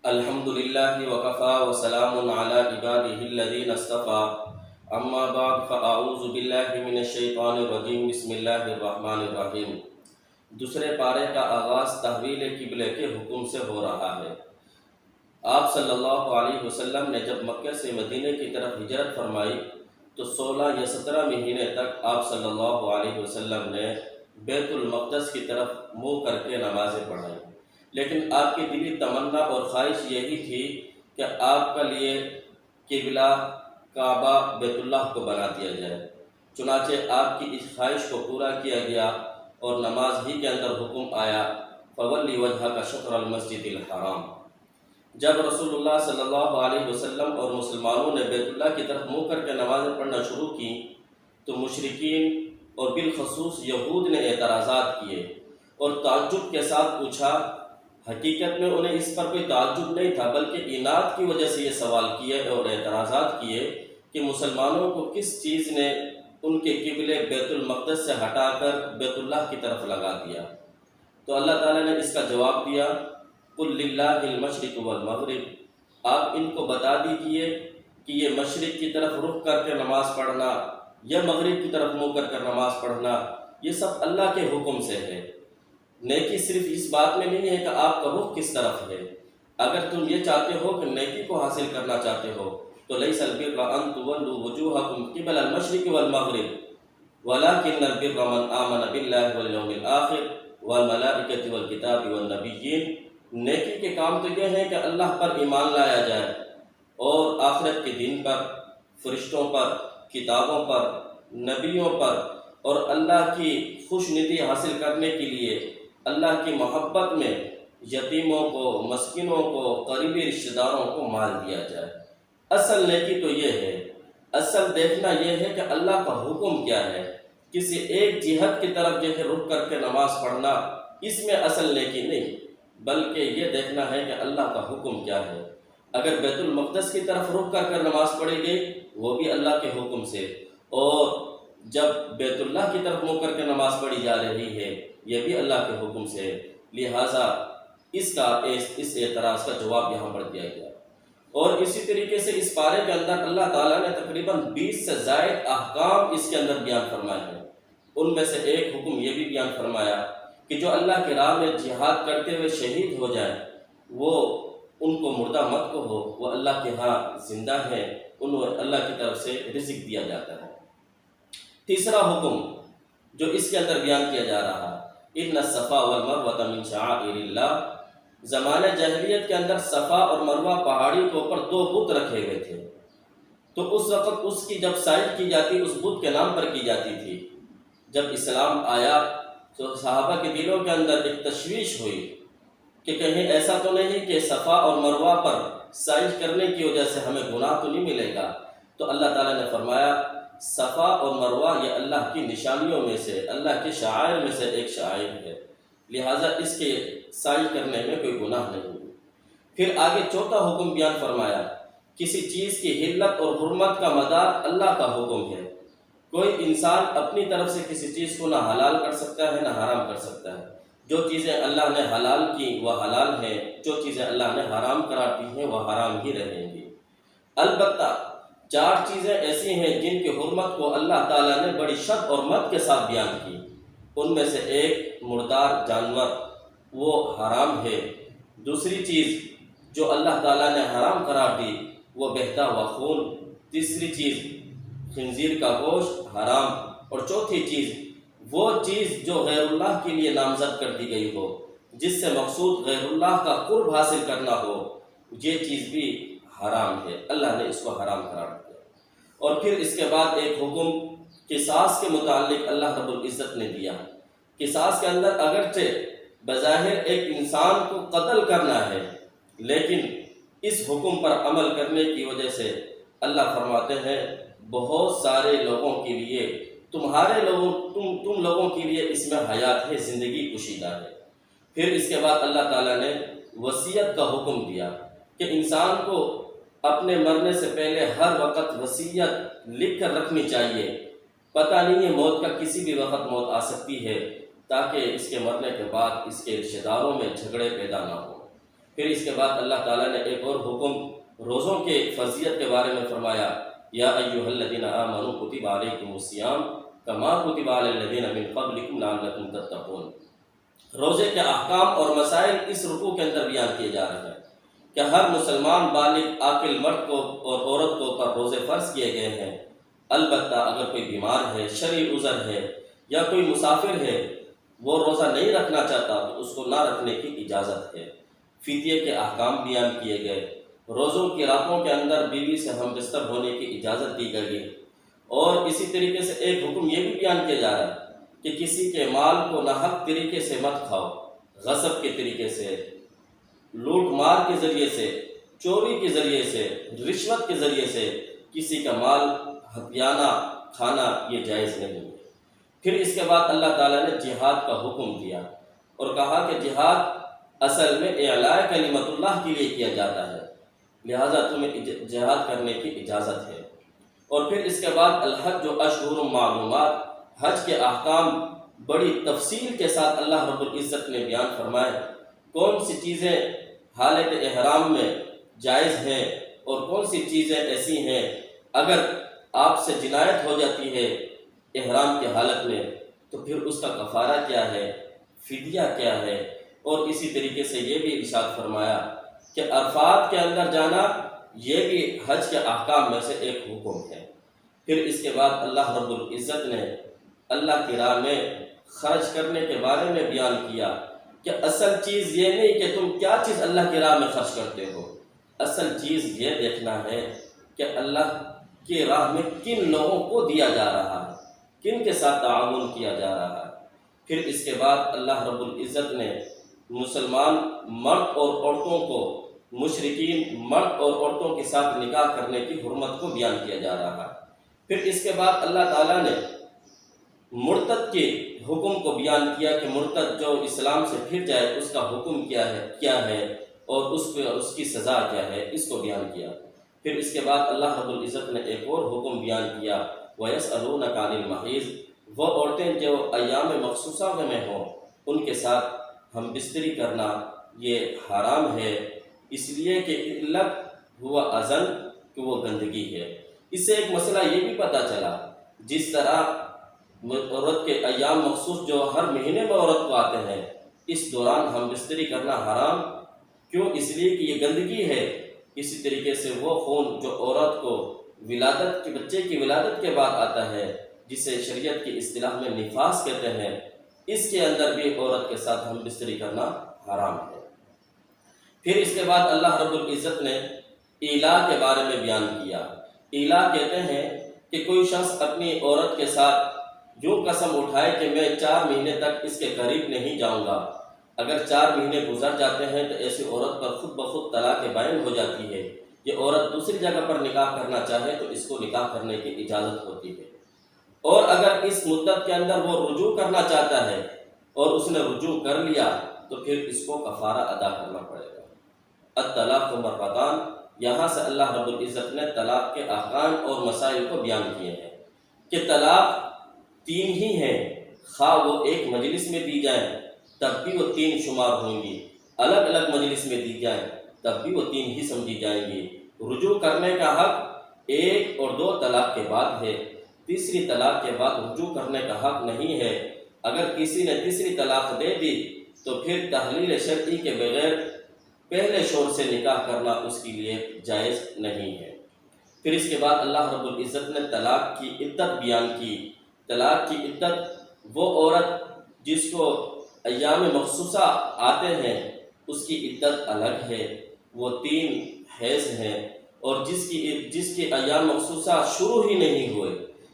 الحمد للہ وکفا وسلام علی عباده الذین اصطفى اما بعد فاعوذ باللہ من الشیطان الرجیم بسم اللہ الرحمن الرحیم۔ دوسرے پارے کا آغاز تحویل قبلے کے حکم سے ہو رہا ہے۔ آپ صلی اللہ علیہ وسلم نے جب مکہ سے مدینہ کی طرف ہجرت فرمائی تو 16 یا 17 مہینے تک آپ صلی اللہ علیہ وسلم نے بیت المقدس کی طرف منہ کر کے نمازیں پڑھائیں، لیکن آپ کی دلی تمنا اور خواہش یہی تھی کہ آپ کا لیے قبلہ کعبہ بیت اللہ کو بنا دیا جائے۔ چنانچہ آپ کی اس خواہش کو پورا کیا گیا اور نماز ہی کے اندر حکم آیا فولی وجہک شطر المسجد الحرام۔ جب رسول اللہ صلی اللہ علیہ وسلم اور مسلمانوں نے بیت اللہ کی طرف منہ کر کے نمازیں پڑھنا شروع کی تو مشرکین اور بالخصوص یہود نے اعتراضات کیے اور تعجب کے ساتھ پوچھا۔ حقیقت میں انہیں اس پر کوئی تعجب نہیں تھا، بلکہ عناد کی وجہ سے یہ سوال کیے اور اعتراضات کیے کہ مسلمانوں کو کس چیز نے ان کے قبلے بیت المقدس سے ہٹا کر بیت اللہ کی طرف لگا دیا۔ تو اللہ تعالیٰ نے اس کا جواب دیا، قل للہ المشرق والمغرب، آپ ان کو بتا دیجئے کہ یہ مشرق کی طرف رخ کر کے نماز پڑھنا یا مغرب کی طرف منہ کر نماز پڑھنا یہ سب اللہ کے حکم سے ہے۔ نیکی صرف اس بات میں نہیں ہے کہ آپ کا رخ کس طرف ہے۔ اگر تم یہ چاہتے ہو کہ نیکی کو حاصل کرنا چاہتے ہو تو لیس البر ان تولوا وجوہکم قبل المشرق والمغرب ولکن البر من آمن باللہ والیوم الآخر والملائکۃ والکتاب والنبیین۔ نیکی کے کام تو یہ ہے کہ اللہ پر ایمان لایا جائے اور آخرت کے دن پر، فرشتوں پر، کتابوں پر، نبیوں پر، اور اللہ کی خوش ندی حاصل کرنے کے لیے اللہ کی محبت میں یتیموں کو، مسکینوں کو، قریبی رشتہ داروں کو مال دیا جائے۔ اصل نیکی تو یہ ہے، اصل دیکھنا یہ ہے کہ اللہ کا حکم کیا ہے۔ کسی ایک جہت کی طرف جو ہے رخ کر کے نماز پڑھنا اس میں اصل نیکی نہیں، بلکہ یہ دیکھنا ہے کہ اللہ کا حکم کیا ہے۔ اگر بیت المقدس کی طرف رخ کر کے نماز پڑھی گئی وہ بھی اللہ کے حکم سے، اور جب بیت اللہ کی طرف منہ کر کے نماز پڑھی جا رہی ہے یہ بھی اللہ کے حکم سے ہے، لہٰذا اس اعتراض کا جواب یہاں پر دیا گیا۔ اور اسی طریقے سے اس پارے کے اندر اللہ تعالیٰ نے تقریباً 20 سے زائد احکام اس کے اندر بیان فرمائے ہیں۔ ان میں سے ایک حکم یہ بھی بیان فرمایا کہ جو اللہ کی راہ میں جہاد کرتے ہوئے شہید ہو جائے وہ ان کو مردہ مت کہو، وہ اللہ کے ہاں زندہ ہیں، انہیں اللہ کی طرف سے رزق دیا جاتا ہے۔ تیسرا حکم جو اس کے اندر بیان کیا جا رہا ہے، ان الصفا والمروۃ من شعائر اللہ۔ زمانہ جاہلیت کے اندر صفا اور مروہ پہاڑی کے اوپر 2 بت رکھے ہوئے تھے، تو اس وقت اس کی جب سائر کی جاتی اس بت کے نام پر کی جاتی تھی۔ جب اسلام آیا تو صحابہ کے دلوں کے اندر ایک تشویش ہوئی کہ کہیں ایسا تو نہیں کہ صفا اور مروہ پر سائر کرنے کی وجہ سے ہمیں گناہ تو نہیں ملے گا۔ تو اللہ تعالیٰ نے فرمایا صفا اور مروہ یہ اللہ کی نشانیوں میں سے، اللہ کے شعائر میں سے ایک شعائر ہے، لہٰذا اس کے سعی کرنے میں کوئی گناہ نہیں۔ پھر آگے چوتھا حکم بیان فرمایا، کسی چیز کی حلت اور حرمت کا مدار اللہ کا حکم ہے۔ کوئی انسان اپنی طرف سے کسی چیز کو نہ حلال کر سکتا ہے نہ حرام کر سکتا ہے۔ جو چیزیں اللہ نے حلال کی وہ حلال ہیں، جو چیزیں اللہ نے حرام قرار دی ہیں وہ حرام ہی رہیں گی۔ البتہ 4 چیزیں ایسی ہیں جن کی حرمت کو اللہ تعالیٰ نے بڑی شد اور مد کے ساتھ بیان کی۔ ان میں سے ایک مردار جانور وہ حرام ہے۔ دوسری چیز جو اللہ تعالیٰ نے حرام قرار دی وہ بہتا ہوا خون۔ تیسری چیز خنزیر کا گوشت حرام۔ اور چوتھی چیز وہ چیز جو غیر اللہ کے لیے نامزد کر دی گئی ہو، جس سے مقصود غیر اللہ کا قرب حاصل کرنا ہو، یہ چیز بھی حرام ہے، اللہ نے اس کو حرام قرار دیا۔ اور پھر اس کے بعد ایک حکم قصاص کے متعلق اللہ رب العزت نے دیا۔ قصاص کے اندر اگرچہ بظاہر ایک انسان کو قتل کرنا ہے، لیکن اس حکم پر عمل کرنے کی وجہ سے اللہ فرماتے ہیں بہت سارے لوگوں کے لیے تم لوگوں کے لیے اس میں حیات ہے، زندگی کشیدہ ہے۔ پھر اس کے بعد اللہ تعالیٰ نے وصیت کا حکم دیا کہ انسان کو اپنے مرنے سے پہلے ہر وقت وصیت لکھ کر رکھنی چاہیے۔ پتہ نہیں ہے موت کا کسی بھی وقت موت آ سکتی ہے، تاکہ اس کے مرنے کے بعد اس کے رشتہ داروں میں جھگڑے پیدا نہ ہوں۔ پھر اس کے بعد اللہ تعالیٰ نے ایک اور حکم روزوں کے فضیلت کے بارے میں فرمایا، یا ایھا الذین آمنوا کتب علیکم الصیام کما کتب علی الذین من قبلکم لعلکم تتقون۔ روزے کے احکام اور مسائل اس رکوع کے اندر بیان کیے جا رہے ہیں کہ ہر مسلمان بالغ عاقل مرد کو اور عورت کو پر روزے فرض کیے گئے ہیں، البتہ اگر کوئی بیمار ہے، شرعی عذر ہے یا کوئی مسافر ہے، وہ روزہ نہیں رکھنا چاہتا تو اس کو نہ رکھنے کی اجازت ہے۔ فدیے کے احکام بیان کیے گئے، روزوں کی راتوں کے اندر بیوی سے ہم بستر ہونے کی اجازت دی گئی، اور اسی طریقے سے ایک حکم یہ بھی بیان کیا جا رہا ہے کہ کسی کے مال کو ناحق طریقے سے مت کھاؤ، غصب کے طریقے سے، لوٹ مار کے ذریعے سے، چوری کے ذریعے سے، رشوت کے ذریعے سے کسی کا مال ہتھیانا کھانا یہ جائز نہیں ہے۔ پھر اس کے بعد اللہ تعالیٰ نے جہاد کا حکم دیا اور کہا کہ جہاد اصل میں اعلاء کلمت اللہ کے لیے کیا جاتا ہے، لہٰذا تمہیں جہاد کرنے کی اجازت ہے۔ اور پھر اس کے بعد الحج و اشہر معلومات، حج کے احکام بڑی تفصیل کے ساتھ اللہ رب العزت نے بیان فرمائے، کون سی چیزیں حالت احرام میں جائز ہیں اور کون سی چیزیں ایسی ہیں اگر آپ سے جنایت ہو جاتی ہے احرام کی حالت میں تو پھر اس کا کفارہ کیا ہے، فدیہ کیا ہے۔ اور اسی طریقے سے یہ بھی ارشاد فرمایا کہ عرفات کے اندر جانا یہ بھی حج کے احکام میں سے ایک حکم ہے۔ پھر اس کے بعد اللہ رب العزت نے اللہ کی راہ میں خرچ کرنے کے بارے میں بیان کیا کہ اصل چیز یہ نہیں کہ تم کیا چیز اللہ کی راہ میں خرچ کرتے ہو، اصل چیز یہ دیکھنا ہے کہ اللہ کی راہ میں کن لوگوں کو دیا جا رہا ہے، کن کے ساتھ تعاون کیا جا رہا ہے۔ پھر اس کے بعد اللہ رب العزت نے مسلمان مرد اور عورتوں کو مشرکین مرد اور عورتوں کے ساتھ نکاح کرنے کی حرمت کو بیان کیا جا رہا ہے۔ پھر اس کے بعد اللہ تعالیٰ نے مرتد کے حکم کو بیان کیا کہ مرتد جو اسلام سے پھر جائے اس کا حکم کیا ہے اور اس کی سزا کیا ہے، اس کو بیان کیا۔ پھر اس کے بعد اللہ رب العزت نے ایک اور حکم بیان کیا، وَيَسْأَلُونَكَ عَنِ الْمَحِيضِ، وہ عورتیں جو ایام مخصوصہ میں ہوں ان کے ساتھ ہم بستری کرنا یہ حرام ہے، اس لیے کہ علت ہوا اذن کہ وہ گندگی ہے۔ اس سے ایک مسئلہ یہ بھی پتہ چلا، جس طرح عورت کے ایام مخصوص جو ہر مہینے میں عورت کو آتے ہیں، اس دوران ہم بستری کرنا حرام کیوں؟ اس لیے کہ یہ گندگی ہے۔ اسی طریقے سے وہ خون جو عورت کو ولادت کے بچے کی ولادت کے بعد آتا ہے، جسے شریعت کی اصطلاح میں نفاس کہتے ہیں، اس کے اندر بھی عورت کے ساتھ ہم بستری کرنا حرام ہے۔ پھر اس کے بعد اللہ رب العزت نے ایلا کے بارے میں بیان کیا۔ ایلا کہتے ہیں کہ کوئی شخص اپنی عورت کے ساتھ جو قسم اٹھائے کہ میں 4 مہینے تک اس کے قریب نہیں جاؤں گا، اگر 4 مہینے گزر جاتے ہیں تو ایسی عورت پر خود بخود طلاق بائن ہو جاتی ہے۔ یہ عورت دوسری جگہ پر نکاح کرنا چاہے تو اس کو نکاح کرنے کی اجازت ہوتی ہے، اور اگر اس مدت کے اندر وہ رجوع کرنا چاہتا ہے اور اس نے رجوع کر لیا تو پھر اس کو کفارہ ادا کرنا پڑے گا۔ الطلاق مرتان، یہاں سے اللہ رب العزت نے طلاق کے احکام اور مسائل کو بیان کیے ہیں کہ طلاق 3 ہی ہیں، خواہ وہ ایک مجلس میں دی جائیں تب بھی وہ 3 شمار ہوں گی، الگ الگ مجلس میں دی جائیں تب بھی وہ 3 ہی سمجھی جائیں گی۔ رجوع کرنے کا حق 1 اور 2 طلاق کے بعد ہے، تیسری طلاق کے بعد رجوع کرنے کا حق نہیں ہے۔ اگر کسی نے تیسری طلاق دے دی تو پھر تحلیل شرعی کے بغیر پہلے شوہر سے نکاح کرنا اس کے لیے جائز نہیں ہے۔ پھر اس کے بعد اللہ رب العزت نے طلاق کی عدت بیان کی۔ طلاق کی عدت وہ عورت جس کو ایام مخصوصہ آتے ہیں اس کی عدت الگ ہے، وہ 3 حیض ہیں، اور جس کی ایام مخصوصہ شروع ہی نہیں ہوئے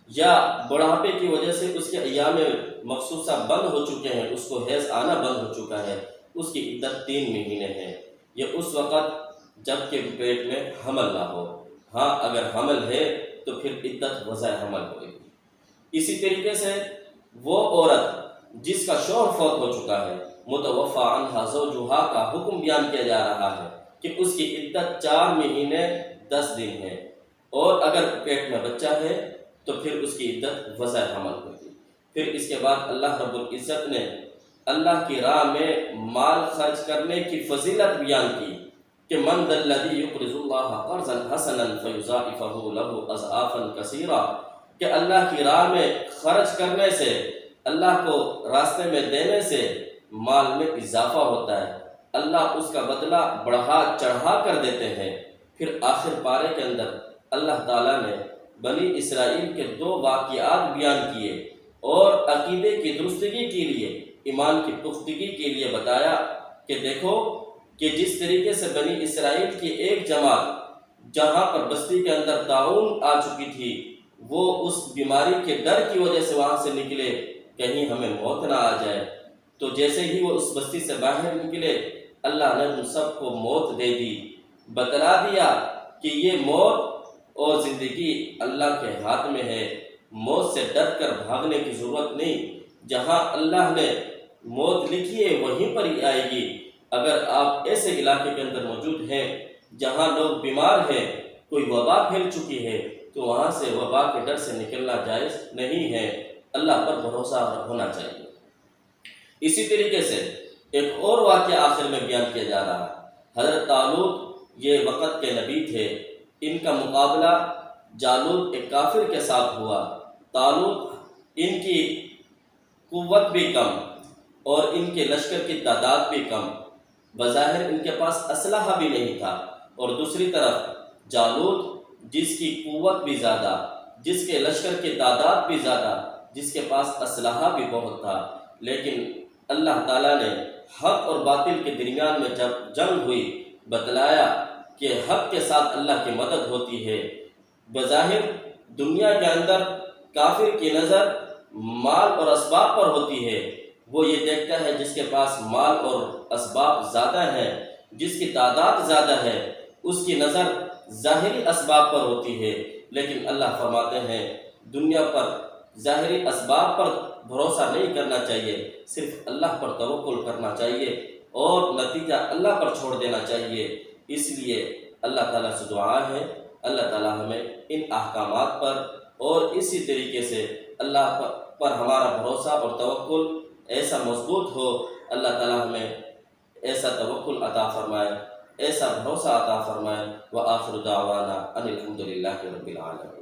یا بڑھاپے کی وجہ سے اس کے ایام مخصوصہ بند ہو چکے ہیں، اس کو حیض آنا بند ہو چکا ہے، اس کی عدت 3 مہینے ہے۔ یہ اس وقت جب کہ پیٹ میں حمل نہ ہو، ہاں اگر حمل ہے تو پھر عدت وضع حمل ہوئے گی۔ اسی طریقے سے وہ عورت جس کا شوہر فوت ہو چکا ہے، متوفی عنہا زوجہا کا حکم بیان کیا جا رہا ہے کہ اس کی عدت 4 مہینے 10 دن ہے، اور اگر پیٹ میں بچہ ہے تو پھر اس کی عدت وضع حمل ہوگی۔ پھر اس کے بعد اللہ رب العزت نے اللہ کی راہ میں مال خرچ کرنے کی فضیلت بیان کی کہ من ذا الذی یقرض اللہ قرضا حسنا فیضاعفہ لہ اضعافا کثیرا، کہ اللہ کی راہ میں خرچ کرنے سے، اللہ کو راستے میں دینے سے مال میں اضافہ ہوتا ہے، اللہ اس کا بدلہ بڑھا چڑھا کر دیتے ہیں۔ پھر آخر پارے کے اندر اللہ تعالیٰ نے بنی اسرائیل کے 2 واقعات بیان کیے اور عقیدے کی درستگی کے لیے، ایمان کی پختگی کے لیے بتایا کہ دیکھو کہ جس طریقے سے بنی اسرائیل کی ایک جماعت جہاں پر بستی کے اندر طاعون آ چکی تھی، وہ اس بیماری کے ڈر کی وجہ سے وہاں سے نکلے کہیں ہمیں موت نہ آ جائے، تو جیسے ہی وہ اس بستی سے باہر نکلے اللہ نے ان سب کو موت دے دی، بتلا دیا کہ یہ موت اور زندگی اللہ کے ہاتھ میں ہے، موت سے ڈر کر بھاگنے کی ضرورت نہیں، جہاں اللہ نے موت لکھی ہے وہیں پر ہی آئے گی۔ اگر آپ ایسے علاقے کے اندر موجود ہیں جہاں لوگ بیمار ہیں، کوئی وبا پھیل چکی ہے، تو وہاں سے وبا کے ڈر سے نکلنا جائز نہیں ہے، اللہ پر بھروسہ ہونا چاہیے۔ اسی طریقے سے ایک اور واقعہ آخر میں بیان کیا جا رہا ہے۔ حضرت طالوت یہ وقت کے نبی تھے، ان کا مقابلہ جالوت ایک کافر کے ساتھ ہوا۔ طالوت ان کی قوت بھی کم اور ان کے لشکر کی تعداد بھی کم، بظاہر ان کے پاس اسلحہ بھی نہیں تھا، اور دوسری طرف جالوت جس کی قوت بھی زیادہ، جس کے لشکر کی تعداد بھی زیادہ، جس کے پاس اسلحہ بھی بہت تھا، لیکن اللہ تعالیٰ نے حق اور باطل کے درمیان میں جب جنگ ہوئی بتلایا کہ حق کے ساتھ اللہ کی مدد ہوتی ہے۔ بظاہر دنیا کے اندر کافر کی نظر مال اور اسباب پر ہوتی ہے، وہ یہ دیکھتا ہے جس کے پاس مال اور اسباب زیادہ ہیں، جس کی تعداد زیادہ ہے، اس کی نظر ظاہری اسباب پر ہوتی ہے، لیکن اللہ فرماتے ہیں دنیا پر ظاہری اسباب پر بھروسہ نہیں کرنا چاہیے، صرف اللہ پر توکل کرنا چاہیے اور نتیجہ اللہ پر چھوڑ دینا چاہیے۔ اس لیے اللہ تعالیٰ سے دعا ہے اللہ تعالیٰ ہمیں ان احکامات پر اور اسی طریقے سے اللہ پر ہمارا بھروسہ اور توکل ایسا مضبوط ہو، اللہ تعالیٰ ہمیں ایسا توکل عطا فرمائے، ایسا بھروسہ عطا فرمائے۔ وآخر دعوانا ان الحمد للہ رب العالمین۔